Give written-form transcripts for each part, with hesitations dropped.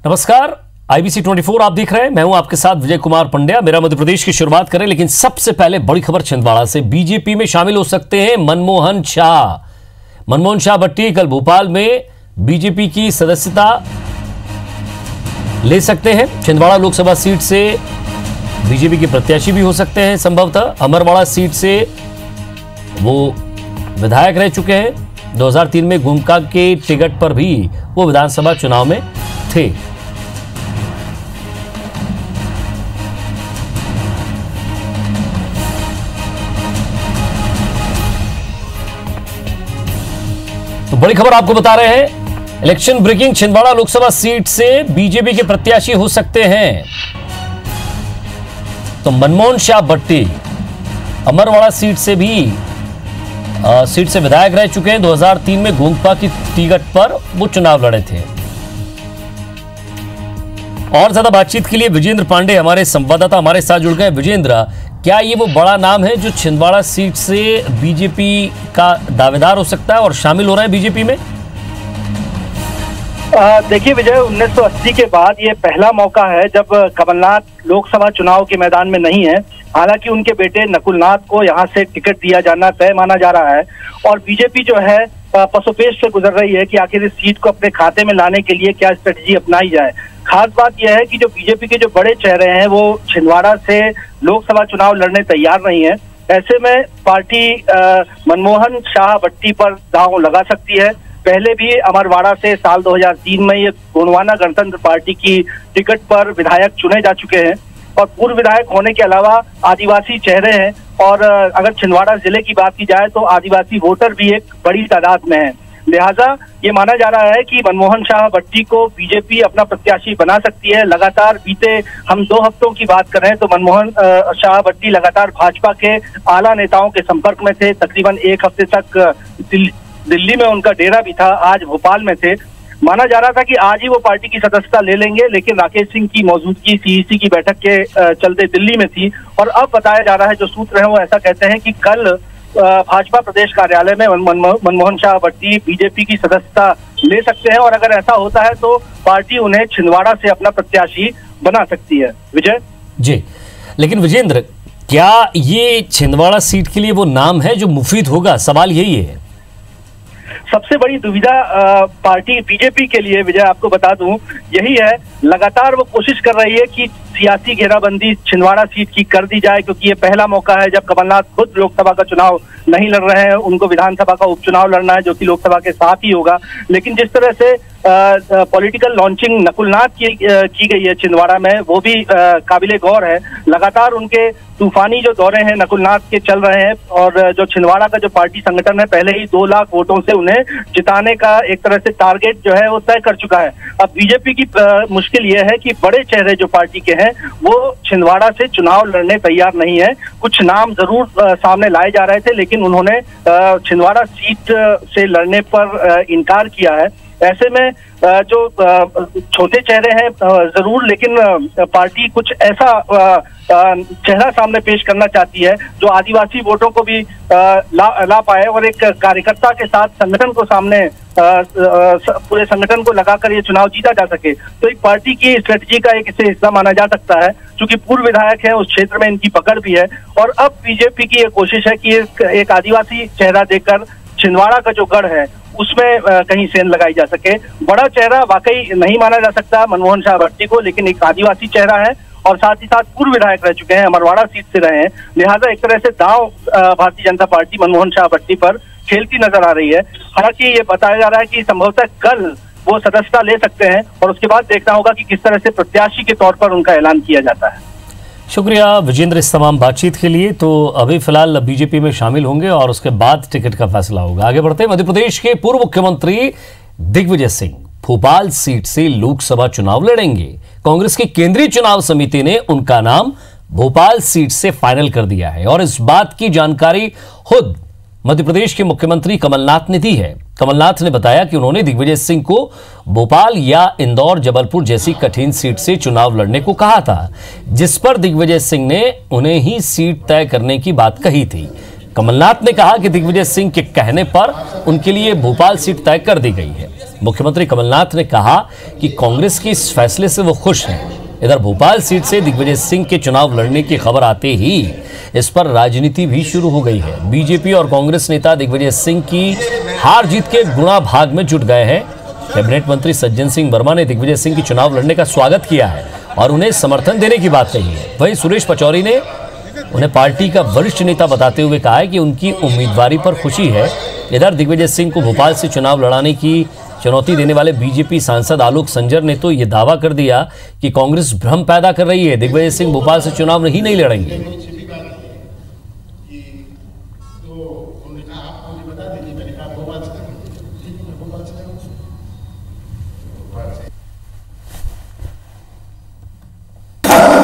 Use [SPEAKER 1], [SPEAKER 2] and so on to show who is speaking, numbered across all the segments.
[SPEAKER 1] नमस्कार, IBC 24 आप देख रहे हैं। मैं हूं आपके साथ विजय कुमार पंड्या। मेरा मध्य प्रदेश की शुरुआत करें, लेकिन सबसे पहले बड़ी खबर छिंदवाड़ा से। बीजेपी में शामिल हो सकते हैं मनमोहन शाह। मनमोहन शाह भट्टी कल भोपाल में बीजेपी की सदस्यता ले सकते हैं। छिंदवाड़ा लोकसभा सीट से बीजेपी के प्रत्याशी भी हो सकते हैं संभवतः। अमरवाड़ा सीट से वो विधायक रह चुके हैं। 2003 में गुमका के टिकट पर भी वो विधानसभा चुनाव में थे। तो बड़ी खबर आपको बता रहे हैं, election breaking. Chhindwara Lok Sabha seat से बीजेपी के प्रत्याशी हो सकते हैं तो मनमोहन शाह भट्टी। अमरवाड़ा सीट से विधायक रह चुके हैं। 2003 में गोंगपा की टिकट पर वो चुनाव लड़े थे। और ज्यादा बातचीत के लिए विजेंद्र पांडे हमारे संवाददाता हमारे साथ जुड़ गए। विजेंद्र, क्या ये वो बड़ा नाम है जो छिंदवाड़ा सीट से बीजेपी का दावेदार हो सकता है और शामिल हो रहा है बीजेपी में?
[SPEAKER 2] देखिए विजय, 1980 के बाद ये पहला मौका है जब कमलनाथ लोकसभा चुनाव के मैदान में नहीं है। हालांकि उनके बेटे नकुलनाथ को यहाँ से टिकट दिया जाना तय माना जा रहा है और बीजेपी जो है पसोपेश से गुजर रही है कि आखिर इस सीट को अपने खाते में लाने के लिए क्या स्ट्रेटजी अपनाई जाए। खास बात यह है कि जो बीजेपी के जो बड़े चेहरे हैं वो छिंदवाड़ा से लोकसभा चुनाव लड़ने तैयार नहीं है। ऐसे में पार्टी मनमोहन शाह भट्टी पर दांव लगा सकती है। पहले भी अमरवाड़ा से साल 2003 में ये गोंडवाना गणतंत्र पार्टी की टिकट पर विधायक चुने जा चुके हैं और पूर्व विधायक होने के अलावा आदिवासी चेहरे हैं। और अगर छिंदवाड़ा जिले की बात की जाए तो आदिवासी वोटर भी एक बड़ी तादाद में है। लिहाजा ये माना जा रहा है कि मनमोहन शाह भट्टी को बीजेपी अपना प्रत्याशी बना सकती है। लगातार बीते हम 2 हफ्तों की बात करें तो मनमोहन शाह भट्टी लगातार भाजपा के आला नेताओं के संपर्क में थे। तकरीबन 1 हफ्ते तक दिल्ली में उनका डेरा भी था, आज भोपाल में थे। माना जा रहा था कि आज ही वो पार्टी की सदस्यता ले लेंगे, लेकिन राकेश सिंह की मौजूदगी CEC की बैठक के चलते दिल्ली में थी। और अब बताया जा रहा है, जो सूत्र हैं वो ऐसा कहते हैं कि कल भाजपा प्रदेश कार्यालय में मनमोहन शाह भट्टी बीजेपी की सदस्यता ले सकते हैं और अगर ऐसा होता है तो पार्टी उन्हें छिंदवाड़ा से अपना प्रत्याशी बना सकती है। विजय जी,
[SPEAKER 1] लेकिन विजेंद्र, क्या ये छिंदवाड़ा सीट के लिए वो नाम है जो मुफीद होगा? सवाल यही है।
[SPEAKER 2] सबसे बड़ी दुविधा पार्टी बीजेपी के लिए, विजय आपको बता दूं, यही है। लगातार वो कोशिश कर रही है कि सियासी घेराबंदी छिंदवाड़ा सीट की कर दी जाए, क्योंकि ये पहला मौका है जब कमलनाथ खुद लोकसभा का चुनाव नहीं लड़ रहे हैं। उनको विधानसभा का उपचुनाव लड़ना है जो कि लोकसभा के साथ ही होगा। लेकिन जिस तरह से पॉलिटिकल लॉन्चिंग नकुलनाथ की गई है छिंदवाड़ा में, वो भी काबिले गौर है। लगातार उनके तूफानी जो दौरे हैं नकुलनाथ के चल रहे हैं और जो छिंदवाड़ा का जो पार्टी संगठन है पहले ही 2 लाख वोटों से उन्हें जिताने का एक तरह से टारगेट जो है वो तय कर चुका है। अब बीजेपी की मुश्किल ये है कि बड़े चेहरे जो पार्टी के हैं वो छिंदवाड़ा से चुनाव लड़ने तैयार नहीं है। कुछ नाम जरूर सामने लाए जा रहे थे, लेकिन उन्होंने छिंदवाड़ा सीट से लड़ने पर इनकार किया है। ऐसे में जो छोटे चेहरे हैं जरूर, लेकिन पार्टी कुछ ऐसा चेहरा सामने पेश करना चाहती है जो आदिवासी वोटों को भी ला पाए और एक कार्यकर्ता के साथ संगठन को सामने पूरे संगठन को लगाकर ये चुनाव जीता जा सके। तो एक पार्टी की स्ट्रेटजी का एक इसे हिस्सा माना जा सकता है। क्योंकि पूर्व विधायक है, उस क्षेत्र में इनकी पकड़ भी है और अब बीजेपी की ये कोशिश है कि एक आदिवासी चेहरा देकर छिंदवाड़ा का जो गढ़ है उसमें कहीं सेंध लगाई जा सके। बड़ा चेहरा वाकई नहीं माना जा सकता मनमोहन शाह भट्टी को, लेकिन एक आदिवासी चेहरा है और साथ ही साथ पूर्व विधायक रह चुके हैं, अमरवाड़ा सीट से रहे हैं। लिहाजा एक तरह से दांव भारतीय जनता पार्टी मनमोहन शाह भट्टी पर खेलती नजर आ रही है। हालांकि ये बताया जा रहा है कि संभवतः कल वो सदस्यता ले सकते हैं और उसके बाद देखना होगा कि किस तरह से प्रत्याशी के तौर पर उनका ऐलान किया जाता है।
[SPEAKER 1] शुक्रिया विजेंद्र इस तमाम बातचीत के लिए। तो अभी फिलहाल बीजेपी में शामिल होंगे और उसके बाद टिकट का फैसला होगा। आगे बढ़ते हैं, मध्य प्रदेश के पूर्व मुख्यमंत्री दिग्विजय सिंह भोपाल सीट से लोकसभा चुनाव लड़ेंगे। कांग्रेस की केंद्रीय चुनाव समिति ने उनका नाम भोपाल सीट से फाइनल कर दिया है और इस बात की जानकारी खुद मध्य प्रदेश के मुख्यमंत्री कमलनाथ ने दी है। कमलनाथ ने बताया कि उन्होंने दिग्विजय सिंह को भोपाल या इंदौर, जबलपुर जैसी कठिन सीट से चुनाव लड़ने को कहा था, जिस पर दिग्विजय सिंह ने उन्हें ही सीट तय करने की बात कही थी। कमलनाथ ने कहा कि दिग्विजय सिंह के कहने पर उनके लिए भोपाल सीट तय कर दी गई है। मुख्यमंत्री कमलनाथ ने कहा कि कांग्रेस के इस फैसले से वो खुश हैं। इधर भोपाल सीट से दिग्विजय सिंह के चुनाव लड़ने की खबर आते ही इस पर राजनीति भी शुरू हो गई है। बीजेपी और कांग्रेस नेता दिग्विजय सिंह की हार जीत के गुणा भाग में जुट गए हैं। कैबिनेट मंत्री सज्जन सिंह वर्मा ने दिग्विजय सिंह की चुनाव लड़ने का स्वागत किया है और उन्हें समर्थन देने की बात कही है। वहीं सुरेश पचौरी ने उन्हें पार्टी का वरिष्ठ नेता बताते हुए कहा है कि उनकी उम्मीदवारी पर खुशी है। इधर दिग्विजय सिंह को भोपाल से चुनाव लड़ाने की चुनौती देने वाले बीजेपी सांसद आलोक संजर ने तो ये दावा कर दिया कि कांग्रेस भ्रम पैदा कर रही है, दिग्विजय सिंह भोपाल से चुनाव नहीं लड़ेंगे।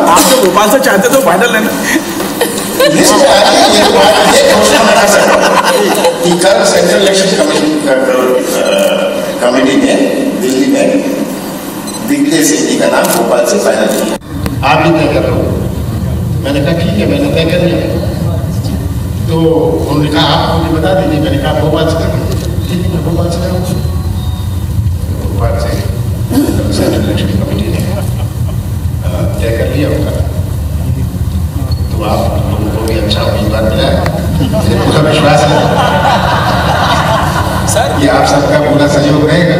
[SPEAKER 3] आप तो भोपाल से चाहते तो फाइनल लेना।
[SPEAKER 4] सेंट्रल इलेक्शन कमेटी ने दिल्ली में दिग्विजय सिंह जी का नाम भोपाल से फाइनल किया। आप भी तय कर रहे हो? मैंने कहा ठीक है, मैंने तय कर लिया। तो उन्होंने कहा आप मुझे बता दीजिए। मैंने कहा भोपाल से ठीक है, भोपाल से भोपाल से सेंट्रल इलेक्शन कमेटी ने तय कर लिया होगा। तो आप लोगों को भी अच्छा उम्मीदवार मिला है, मुझे पूरा विश्वास है सर, ये आप सबका पूरा सहयोग रहेगा।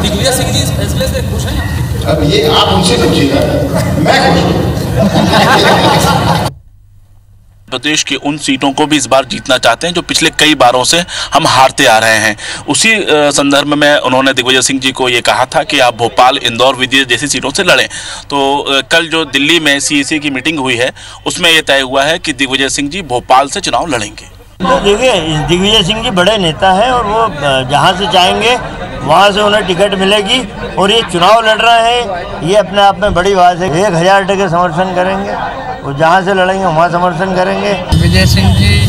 [SPEAKER 5] दिग्विजय सिंह जी इस फैसले से खुश हैं?
[SPEAKER 4] अब ये आप उनसे पूछिएगा, मैं खुश हूँ।
[SPEAKER 5] प्रदेश की उन सीटों को भी इस बार जीतना चाहते हैं जो पिछले कई बारों से हम हारते आ रहे हैं। उसी संदर्भ में उन्होंने दिग्विजय सिंह जी को ये कहा था कि आप भोपाल, इंदौर, विदिशा जैसी सीटों से लड़ें। तो कल जो दिल्ली में सीईसी की मीटिंग हुई है उसमें ये तय हुआ है कि दिग्विजय सिंह जी भोपाल से चुनाव लड़ेंगे।
[SPEAKER 6] तो देखिए, दिग्विजय सिंह जी बड़े नेता हैं और वो जहाँ से चाहेंगे वहाँ से उन्हें टिकट मिलेगी और ये चुनाव लड़ रहे हैं, ये अपने आप में बड़ी बात है। 1000% समर्थन करेंगे, वो जहाँ से लड़ेंगे वहाँ समर्थन करेंगे।
[SPEAKER 7] दिग्विजय सिंह जी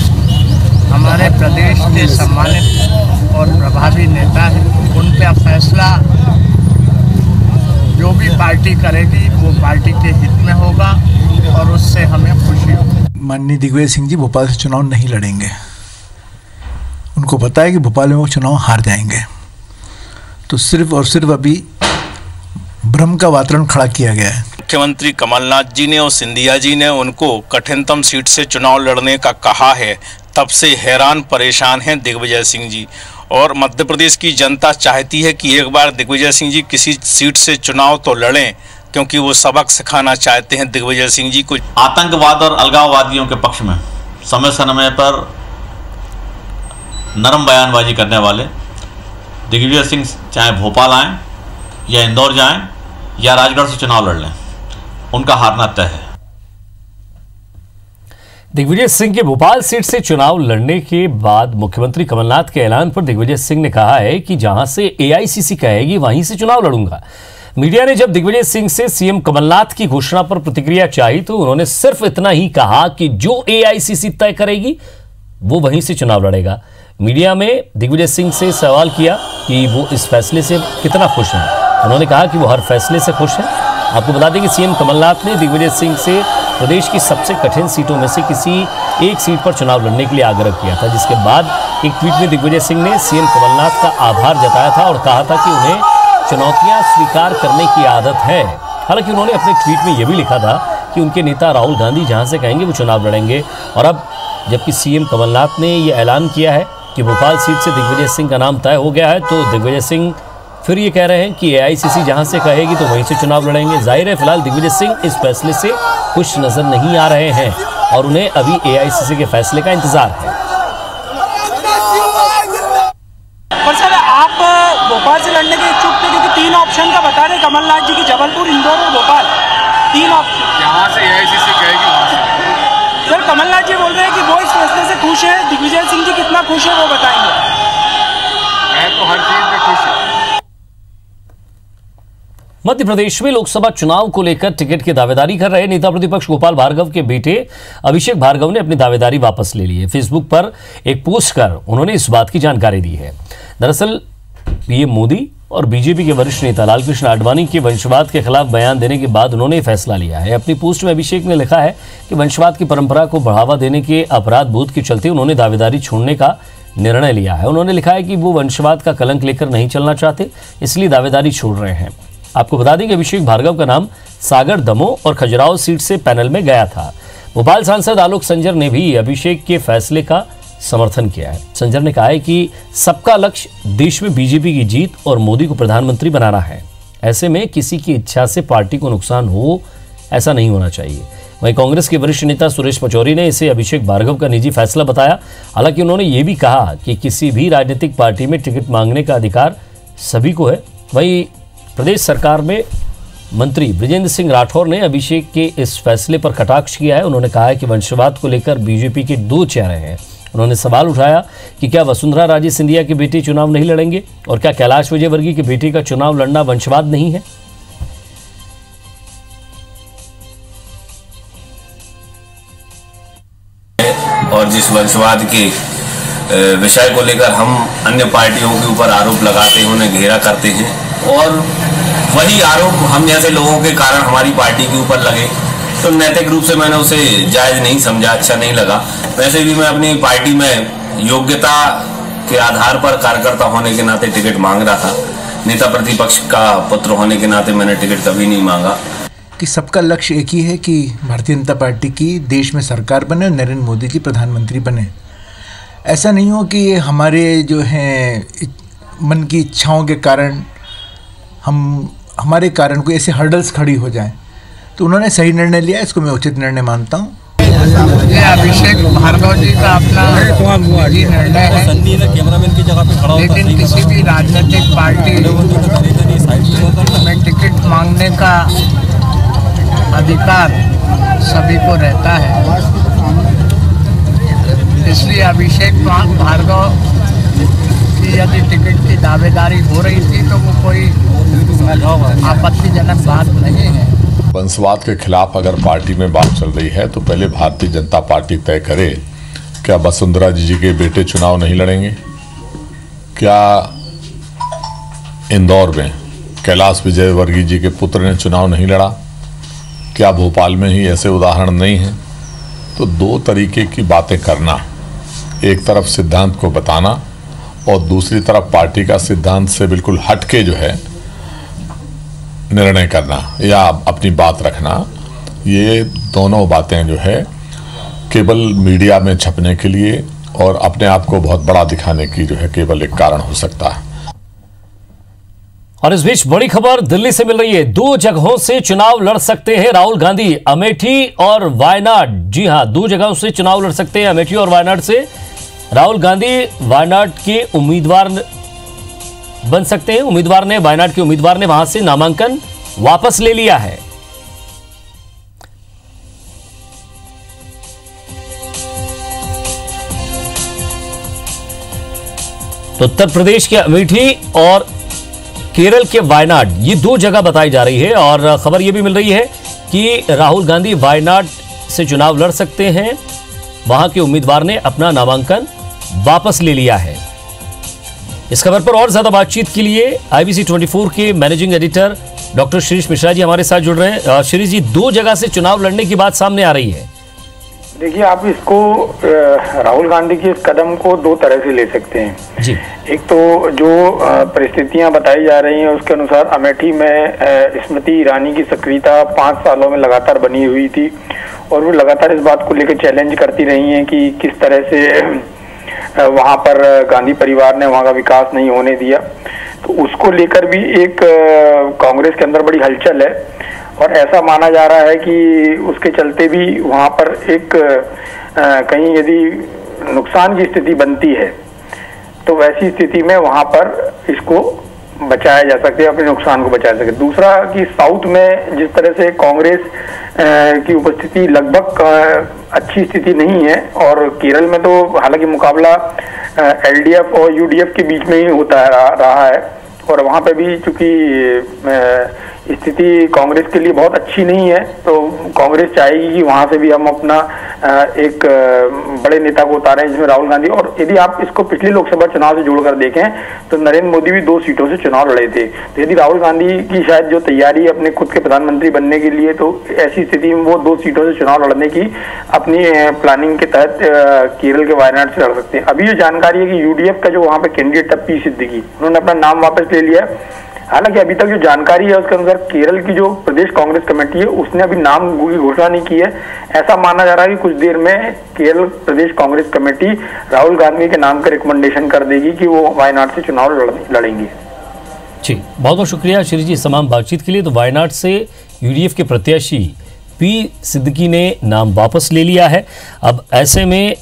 [SPEAKER 7] हमारे प्रदेश के सम्मानित और प्रभावी नेता हैं। उन पर फैसला जो भी पार्टी करेगी वो पार्टी के हित में होगा और उससे हमें खुशी होगी।
[SPEAKER 3] माननीय दिग्विजय सिंह जी भोपाल से चुनाव नहीं लड़ेंगे। उनको पता है कि भोपाल में वो चुनाव हार जाएंगे, तो सिर्फ और सिर्फ अभी भ्रम का वातावरण खड़ा किया गया है।
[SPEAKER 5] मुख्यमंत्री कमलनाथ जी ने और सिंधिया जी ने उनको कठिनतम सीट से चुनाव लड़ने का कहा है, तब से हैरान परेशान हैं दिग्विजय सिंह जी। और मध्य प्रदेश की जनता चाहती है कि एक बार दिग्विजय सिंह जी किसी सीट से चुनाव तो लड़ें, क्योंकि वो सबक सिखाना चाहते हैं दिग्विजय सिंह जी को।
[SPEAKER 8] आतंकवाद और अलगाववादियों के पक्ष में समय समय पर नरम बयानबाजी करने वाले दिग्विजय सिंह चाहे भोपाल आएँ या इंदौर जाएं या राजगढ़ से चुनाव लड़ लें, उनका हारना तय है।
[SPEAKER 1] दिग्विजय सिंह के भोपाल सीट से चुनाव लड़ने के बाद मुख्यमंत्री कमलनाथ के ऐलान पर दिग्विजय सिंह ने कहा है कि जहां से एआईसीसी कहेगी वहीं से चुनाव लड़ूंगा। मीडिया ने जब दिग्विजय सिंह से सीएम कमलनाथ की घोषणा पर प्रतिक्रिया चाही तो उन्होंने सिर्फ इतना ही कहा कि जो एआईसीसी तय करेगी वो वहीं से चुनाव लड़ेगा। मीडिया में दिग्विजय सिंह से सवाल किया कि वो इस फैसले से कितना खुश हैं। उन्होंने कहा कि वो हर फैसले से खुश हैं। आपको बता दें कि सीएम कमलनाथ ने दिग्विजय सिंह से प्रदेश की सबसे कठिन सीटों में से किसी एक सीट पर चुनाव लड़ने के लिए आग्रह किया था, जिसके बाद एक ट्वीट में दिग्विजय सिंह ने सीएम कमलनाथ का आभार जताया था और कहा था कि उन्हें चुनौतियां स्वीकार करने की आदत है। हालांकि उन्होंने अपने ट्वीट में यह भी लिखा था कि उनके नेता राहुल गांधी जहां से कहेंगे वो चुनाव लड़ेंगे। और अब जबकि सीएम कमलनाथ ने यह ऐलान किया है कि भोपाल सीट से दिग्विजय सिंह का नाम तय हो गया है, तो दिग्विजय सिंह फिर ये कह रहे हैं कि एआईसीसी जहां से कहेगी तो वहीं से चुनाव लड़ेंगे। जाहिर है फिलहाल दिग्विजय सिंह इस फैसले से खुश नजर नहीं आ रहे हैं और उन्हें अभी एआईसीसी के फैसले का इंतजार है।
[SPEAKER 9] पर सर, आप भोपाल से लड़ने के इच्छुक थे क्योंकि 3 ऑप्शन का बता रहे कमलनाथ जी की, जबलपुर, इंदौर और भोपाल, 3 ऑप्शन।
[SPEAKER 10] जहाँ से एआईसीसी कहेगी वहाँ से।
[SPEAKER 9] सर, कमलनाथ जी बोल रहे हैं कि वो इस फैसले से खुश है, दिग्विजय सिंह जी कितना खुश है वो बताएंगे।
[SPEAKER 10] मैं तो हर चीज में खुश हूँ।
[SPEAKER 1] मध्य प्रदेश में लोकसभा चुनाव को लेकर टिकट की दावेदारी कर रहे नेता प्रतिपक्ष गोपाल भार्गव के बेटे अभिषेक भार्गव ने अपनी दावेदारी वापस ले ली है। फेसबुक पर एक पोस्ट कर उन्होंने इस बात की जानकारी दी है। दरअसल पीएम मोदी और बीजेपी के वरिष्ठ नेता लालकृष्ण आडवाणी के वंशवाद के खिलाफ बयान देने के बाद उन्होंने फैसला लिया है। अपनी पोस्ट में अभिषेक ने लिखा है कि वंशवाद की परंपरा को बढ़ावा देने के अपराध बोध के चलते उन्होंने दावेदारी छोड़ने का निर्णय लिया है। उन्होंने लिखा है कि वो वंशवाद का कलंक लेकर नहीं चलना चाहते, इसलिए दावेदारी छोड़ रहे हैं। आपको बता दें कि अभिषेक भार्गव का नाम सागर, दमोह और खजुराहो सीट से पैनल में गया था। भोपाल सांसद आलोक संजर ने भी अभिषेक के फैसले का समर्थन किया है। संजर ने कहा है कि सबका लक्ष्य देश में बीजेपी की जीत और मोदी को प्रधानमंत्री बनाना है। ऐसे में किसी की इच्छा से पार्टी को नुकसान हो, ऐसा नहीं होना चाहिए। वहीं कांग्रेस के वरिष्ठ नेता सुरेश पचौरी ने इसे अभिषेक भार्गव का निजी फैसला बताया। हालांकि उन्होंने ये भी कहा कि किसी भी राजनीतिक पार्टी में टिकट मांगने का अधिकार सभी को है। वहीं प्रदेश सरकार में मंत्री बृजेंद्र सिंह राठौर ने अभिषेक के इस फैसले पर कटाक्ष किया है। उन्होंने कहा है कि वंशवाद को लेकर बीजेपी के दो चेहरे हैं। उन्होंने सवाल उठाया कि क्या वसुंधरा राजे सिंधिया के बेटे चुनाव नहीं लड़ेंगे और क्या कैलाश विजयवर्गीय के बेटे का चुनाव लड़ना वंशवाद नहीं है।
[SPEAKER 11] और जिस वंशवाद के विषय को लेकर हम अन्य पार्टियों के ऊपर आरोप लगाते हैं, उन्हें घेरा करते हैं और वही आरोप हम जैसे लोगों के कारण हमारी पार्टी के ऊपर लगे, तो नैतिक रूप से मैंने उसे जायज नहीं समझा, अच्छा नहीं लगा। वैसे भी मैं अपनी पार्टी में योग्यता के आधार पर कार्यकर्ता होने के नाते टिकट मांग रहा था। नेता प्रतिपक्ष का पुत्र होने के नाते मैंने टिकट कभी नहीं मांगा।
[SPEAKER 3] कि सबका लक्ष्य एक ही है कि भारतीय जनता पार्टी की देश में सरकार बने और नरेंद्र मोदी जी प्रधानमंत्री बने। ऐसा नहीं हो कि हमारे जो हैं मन की इच्छाओं के कारण हमारे कारण कोई ऐसे हर्डल्स खड़ी हो जाएं। तो उन्होंने सही निर्णय लिया, इसको मैं उचित निर्णय मानता हूँ।
[SPEAKER 7] ये अभिषेक भार्गव जी का अपना निजी निर्णय है, लेकिन किसी भी राजनीतिक पार्टी में टिकट मांगने का अधिकार सभी को रहता है। इसलिए अभिषेक भार्गव की यदि टिकट की दावेदारी हो रही थी तो वो कोई आपत्तिजनक बात नहीं है।
[SPEAKER 12] वंशवाद के खिलाफ अगर पार्टी में बात चल रही है तो पहले भारतीय जनता पार्टी तय करे, क्या वसुंधरा जी के बेटे चुनाव नहीं लड़ेंगे? क्या इंदौर में कैलाश विजयवर्गीय जी के पुत्र ने चुनाव नहीं लड़ा? क्या भोपाल में ही ऐसे उदाहरण नहीं हैं? तो दो तरीके की बातें करना, एक तरफ सिद्धांत को बताना और दूसरी तरफ पार्टी का सिद्धांत से बिल्कुल हटके जो है निर्णय करना या अपनी बात रखना, ये दोनों बातें जो है केवल मीडिया में छपने के लिए और अपने आप को बहुत बड़ा दिखाने की जो है केवल एक कारण हो सकता है।
[SPEAKER 1] और इस बीच बड़ी खबर दिल्ली से मिल रही है। दो जगहों से चुनाव लड़ सकते हैं राहुल गांधी, अमेठी और वायनाड। जी हां, दो जगहों से चुनाव लड़ सकते हैं, अमेठी और वायनाड से। राहुल गांधी वायनाड के उम्मीदवार बन सकते हैं। वायनाड के उम्मीदवार ने वहां से नामांकन वापस ले लिया है। तो उत्तर प्रदेश के अमेठी और केरल के वायनाड, ये दो जगह बताई जा रही है। और खबर यह भी मिल रही है कि राहुल गांधी वायनाड से चुनाव लड़ सकते हैं। वहां के उम्मीदवार ने अपना नामांकन वापस ले लिया है। इस खबर पर और ज्यादा बातचीत के लिए IBC 24 के managing editor doctor Shirish Mishra ji हमारे साथ जुड़ रहे हैं। शिरीष जी, दो जगह से चुनाव लड़ने की बात सामने आ रही है।
[SPEAKER 13] देखिए, आप इसको राहुल गांधी के इस कदम को दो तरह से ले सकते हैं
[SPEAKER 1] जी।
[SPEAKER 13] एक तो जो परिस्थितियां बताई जा रही हैं उसके अनुसार अमेठी में स्मृति ईरानी की सक्रियता 5 सालों में लगातार बनी हुई थी और वो लगातार इस बात को लेकर चैलेंज करती रही हैं कि किस तरह से वहां पर गांधी परिवार ने वहां का विकास नहीं होने दिया। तो उसको लेकर भी एक कांग्रेस के अंदर बड़ी हलचल है और ऐसा माना जा रहा है कि उसके चलते भी वहां पर एक कहीं यदि नुकसान की स्थिति बनती है तो वैसी स्थिति में वहां पर इसको बचाया जा सकता है, अपने नुकसान को बचा सके। दूसरा कि साउथ में जिस तरह से कांग्रेस की उपस्थिति लगभग अच्छी स्थिति नहीं है और केरल में तो हालांकि मुकाबला LDF और UDF के बीच में ही होता रहा है और वहां पे भी चूंकि स्थिति कांग्रेस के लिए बहुत अच्छी नहीं है। तो कांग्रेस चाहेगी कि वहां से भी हम अपना एक बड़े नेता को उतारें, जिसमें राहुल गांधी। और यदि आप इसको पिछले लोकसभा चुनाव से जोड़कर देखें तो नरेंद्र मोदी भी 2 सीटों से चुनाव लड़े थे। तो यदि राहुल गांधी की शायद जो तैयारी अपने खुद के प्रधानमंत्री बनने के लिए, तो ऐसी स्थिति में वो 2 सीटों से चुनाव लड़ने की अपनी प्लानिंग के तहत केरल के वायनाड से लड़ सकते हैं। अभी जो जानकारी है कि यूडीएफ का जो वहां पे कैंडिडेट है पी सिद्दीकी, उन्होंने अपना नाम वापस ले लिया है। हालांकि अभी तक जो जानकारी है उसके अनुसार केरल की जो प्रदेश कांग्रेस कमेटी है उसने अभी नाम की घोषणा नहीं की है। ऐसा माना जा रहा है कि कुछ देर में केरल प्रदेश कांग्रेस कमेटी राहुल गांधी के नाम का रिकमेंडेशन कर देगी कि वो वायनाड से चुनाव लड़ेंगे।
[SPEAKER 1] जी, बहुत बहुत शुक्रिया श्री जी इस तमाम बातचीत के लिए। तो वायनाड से यूडीएफ के प्रत्याशी पी सिद्दीकी ने नाम वापस ले लिया है। अब ऐसे में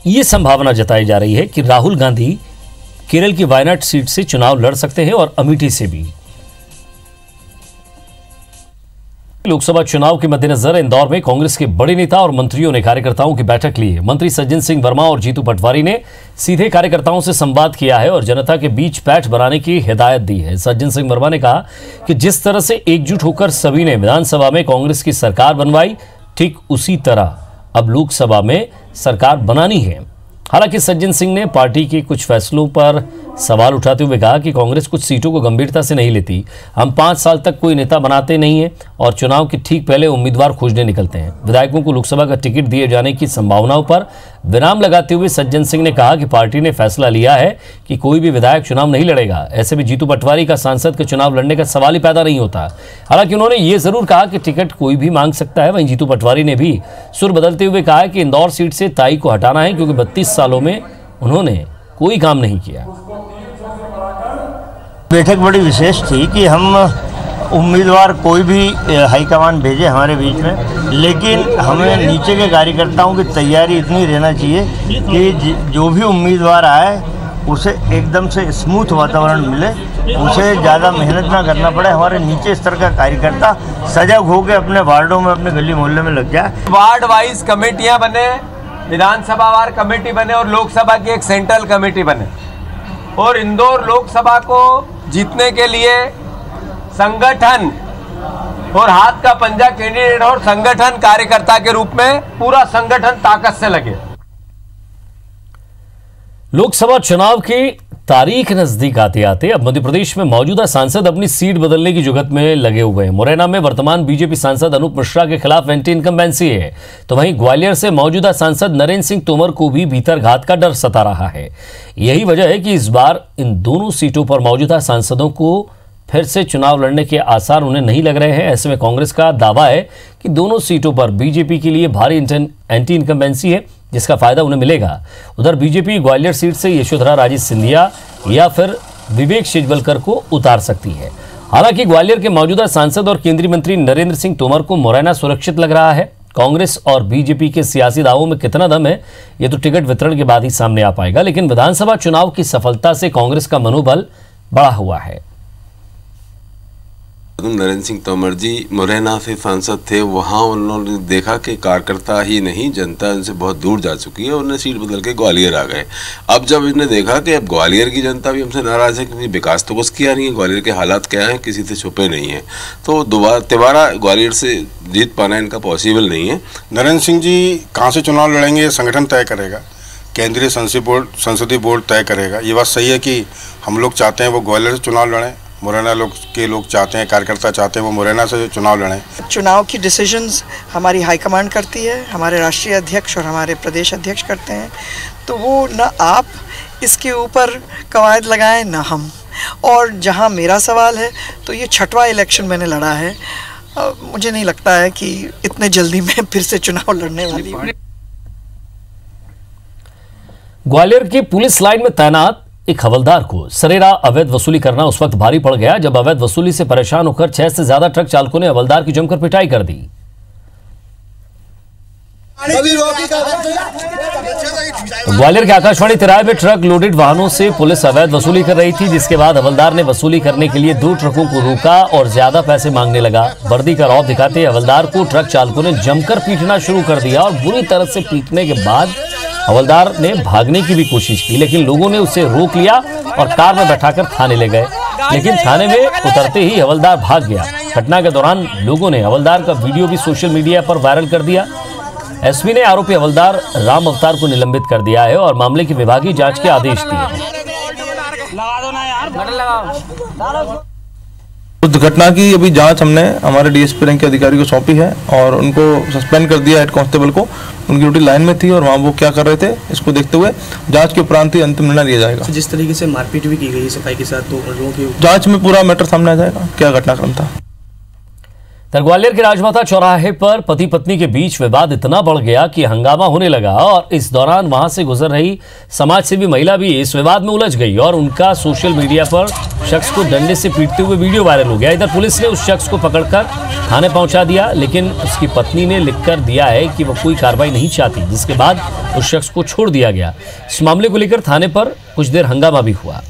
[SPEAKER 1] ये संभावना जताई जा रही है कि राहुल गांधी केरल की वायनाड सीट से चुनाव लड़ सकते हैं और अमेठी से भी। लोकसभा चुनाव के मद्देनजर इंदौर में कांग्रेस के बड़े नेता और मंत्रियों ने कार्यकर्ताओं की बैठक ली है। मंत्री सज्जन सिंह वर्मा और जीतू पटवारी ने सीधे कार्यकर्ताओं से संवाद किया है और जनता के बीच पैठ बनाने की हिदायत दी है। सज्जन सिंह वर्मा ने कहा कि जिस तरह से एकजुट होकर सभी ने विधानसभा में कांग्रेस की सरकार बनवाई, ठीक उसी तरह अब लोकसभा में सरकार बनानी है। हालांकि सज्जन सिंह ने पार्टी के कुछ फैसलों पर सवाल उठाते हुए कहा कि कांग्रेस कुछ सीटों को गंभीरता से नहीं लेती। हम 5 साल तक कोई नेता बनाते नहीं हैं और चुनाव के ठीक पहले उम्मीदवार खोजने निकलते हैं। विधायकों को लोकसभा का टिकट दिए जाने की संभावनाओं पर विराम लगाते हुए सज्जन सिंह ने कहा कि पार्टी ने फैसला लिया है कि कोई भी विधायक चुनाव नहीं लड़ेगा। ऐसे में जीतू पटवारी का सांसद के चुनाव लड़ने का सवाल ही पैदा नहीं होता। हालांकि उन्होंने ये जरूर कहा कि टिकट कोई भी मांग सकता है। वहीं जीतू पटवारी ने भी सुर बदलते हुए कहा कि इंदौर सीट से ताई को हटाना है, क्योंकि 32 सालों में उन्होंने कोई काम नहीं किया।
[SPEAKER 6] बैठक बड़ी विशेष थी कि हम उम्मीदवार कोई भी हाईकमान भेजे हमारे बीच में, लेकिन हमें नीचे के कार्यकर्ताओं की तैयारी इतनी रहना चाहिए कि जो भी उम्मीदवार आए उसे एकदम से स्मूथ वातावरण मिले, उसे ज़्यादा मेहनत ना करना पड़े। हमारे नीचे स्तर का कार्यकर्ता सजग होकर अपने वार्डों में, अपने गली मोहल्ले में लग जाए।
[SPEAKER 14] वार्ड वाइज कमेटियाँ बने, विधानसभा वार कमेटी बने और लोकसभा की एक सेंट्रल कमेटी बने। और इंदौर लोकसभा को जीतने के लिए संगठन और हाथ का पंजा कैंडिडेट और संगठन कार्यकर्ता के रूप में पूरा संगठन ताकत से लगे।
[SPEAKER 1] लोकसभा चुनाव की तारीख नजदीक आते आते अब मध्य प्रदेश में मौजूदा सांसद अपनी सीट बदलने की जुगत में लगे हुए हैं। मुरैना में वर्तमान बीजेपी सांसद अनूप मिश्रा के खिलाफ एंटी इनकम्बेंसी है, तो वहीं ग्वालियर से मौजूदा सांसद नरेंद्र सिंह तोमर को भी भीतरघात का डर सता रहा है। यही वजह है कि इस बार इन दोनों सीटों पर मौजूदा सांसदों को फिर से चुनाव लड़ने के आसार उन्हें नहीं लग रहे हैं। ऐसे में कांग्रेस का दावा है कि दोनों सीटों पर बीजेपी के लिए भारी एंटी इनकम्बेंसी है, जिसका फायदा उन्हें मिलेगा। उधर बीजेपी ग्वालियर सीट से यशोधरा राजे सिंधिया या फिर विवेक शेजवलकर को उतार सकती है। हालांकि ग्वालियर के मौजूदा सांसद और केंद्रीय मंत्री नरेंद्र सिंह तोमर को मुरैना सुरक्षित लग रहा है। कांग्रेस और बीजेपी के सियासी दावों में कितना दम है, ये तो टिकट वितरण के बाद ही सामने आ पाएगा। लेकिन विधानसभा चुनाव की सफलता से कांग्रेस का मनोबल बढ़ा हुआ है।
[SPEAKER 15] नरेंद्र सिंह तोमर जी मुरैना से सांसद थे, वहाँ उन्होंने देखा कि कार्यकर्ता ही नहीं जनता इनसे बहुत दूर जा चुकी है, उन्होंने सीट बदल के ग्वालियर आ गए। अब जब इन्हें देखा कि अब ग्वालियर की जनता भी हमसे नाराज़ है क्योंकि विकास तो कुछ किया नहीं है, ग्वालियर के हालात क्या हैं किसी से छुपे नहीं हैं, तो दोबारा ग्वालियर से जीत पाना इनका पॉसिबल नहीं है।
[SPEAKER 16] नरेंद्र सिंह जी कहाँ से चुनाव लड़ेंगे संगठन तय करेगा, केंद्रीय संसदीय बोर्ड तय करेगा। ये बात सही है कि हम लोग चाहते हैं वो ग्वालियर से चुनाव लड़ें, मुरैना लोग चाहते हैं, कार्यकर्ता चाहते हैं वो मुरैना से चुनाव लड़ें।
[SPEAKER 17] चुनाव की डिसीजंस हमारी हाईकमांड करती है, हमारे राष्ट्रीय अध्यक्ष और हमारे प्रदेश अध्यक्ष करते हैं, तो वो न आप इसके ऊपर कवायद लगाएं न हम। और जहां मेरा सवाल है तो ये 6वां इलेक्शन मैंने लड़ा है, मुझे नहीं लगता है कि इतने जल्दी मैं फिर से चुनाव लड़ने वाली हूँ।
[SPEAKER 1] ग्वालियर की पुलिस लाइन में तैनात एक हवलदार को सरेरा अवैध वसूली करना उस वक्त भारी पड़ गया जब अवैध वसूली से परेशान होकर 6 से ज्यादा ट्रक चालकों ने हवलदार की जमकर पिटाई कर दी। ग्वालियर के आकाशवाणी तिराहे में ट्रक लोडेड वाहनों से पुलिस अवैध वसूली कर रही थी, जिसके बाद हवलदार ने वसूली करने के लिए 2 ट्रकों को रोका और ज्यादा पैसे मांगने लगा। वर्दी का रौब दिखाते हवलदार को ट्रक चालकों ने जमकर पीटना शुरू कर दिया और बुरी तरह से पीटने के बाद हवलदार ने भागने की भी कोशिश की, लेकिन लोगों ने उसे रोक लिया और कार में बैठाकर थाने ले गए। लेकिन थाने में उतरते ही हवलदार भाग गया। घटना के दौरान लोगों ने हवलदार का वीडियो भी सोशल मीडिया पर वायरल कर दिया। एसपी ने आरोपी हवलदार राम अवतार को निलंबित कर दिया है और मामले की विभागीय जांच के आदेश दिए हैं।
[SPEAKER 18] उस घटना की अभी जांच हमने हमारे डीएसपी रैंक के अधिकारी को सौंपी है और उनको सस्पेंड कर दिया हेड कांस्टेबल को। उनकी ड्यूटी लाइन में थी और वहाँ वो क्या कर रहे थे इसको देखते हुए जांच के उपरांत ही अंतिम निर्णय लिया जाएगा।
[SPEAKER 19] जिस तरीके से मारपीट भी की गई सफाई के साथ, तो लोगों की
[SPEAKER 18] जांच में पूरा मैटर सामने आ जाएगा क्या घटनाक्रम था।
[SPEAKER 1] ग्वालियर के राजमाता चौराहे पर पति पत्नी के बीच विवाद इतना बढ़ गया कि हंगामा होने लगा और इस दौरान वहां से गुजर रही समाज सेवी महिला भी इस विवाद में उलझ गई और उनका सोशल मीडिया पर शख्स को डंडे से पीटते हुए वीडियो वायरल हो गया। इधर पुलिस ने उस शख्स को पकड़कर थाने पहुंचा दिया, लेकिन उसकी पत्नी ने लिखकर दिया है कि वो कोई कार्रवाई नहीं चाहती, जिसके बाद उस शख्स को छोड़ दिया गया। इस मामले को लेकर थाने पर कुछ देर हंगामा भी हुआ।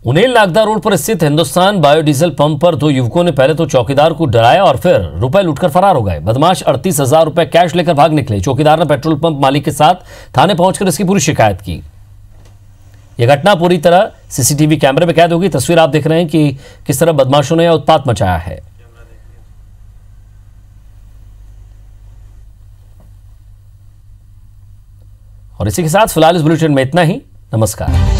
[SPEAKER 1] उनेल नागदा रोड पर स्थित हिंदुस्तान बायोडीजल पंप पर दो युवकों ने पहले तो चौकीदार को डराया और फिर रुपए लूटकर फरार हो गए। बदमाश 38,000 रुपए कैश लेकर भाग निकले। चौकीदार ने पेट्रोल पंप मालिक के साथ थाने पहुंचकर इसकी पूरी शिकायत की। यह घटना पूरी तरह सीसीटीवी कैमरे में कैद होगी। तस्वीर आप देख रहे हैं कि किस तरह बदमाशों ने उत्पात मचाया है। और इसी के साथ फिलहाल इस बुलेटिन में इतना ही। नमस्कार।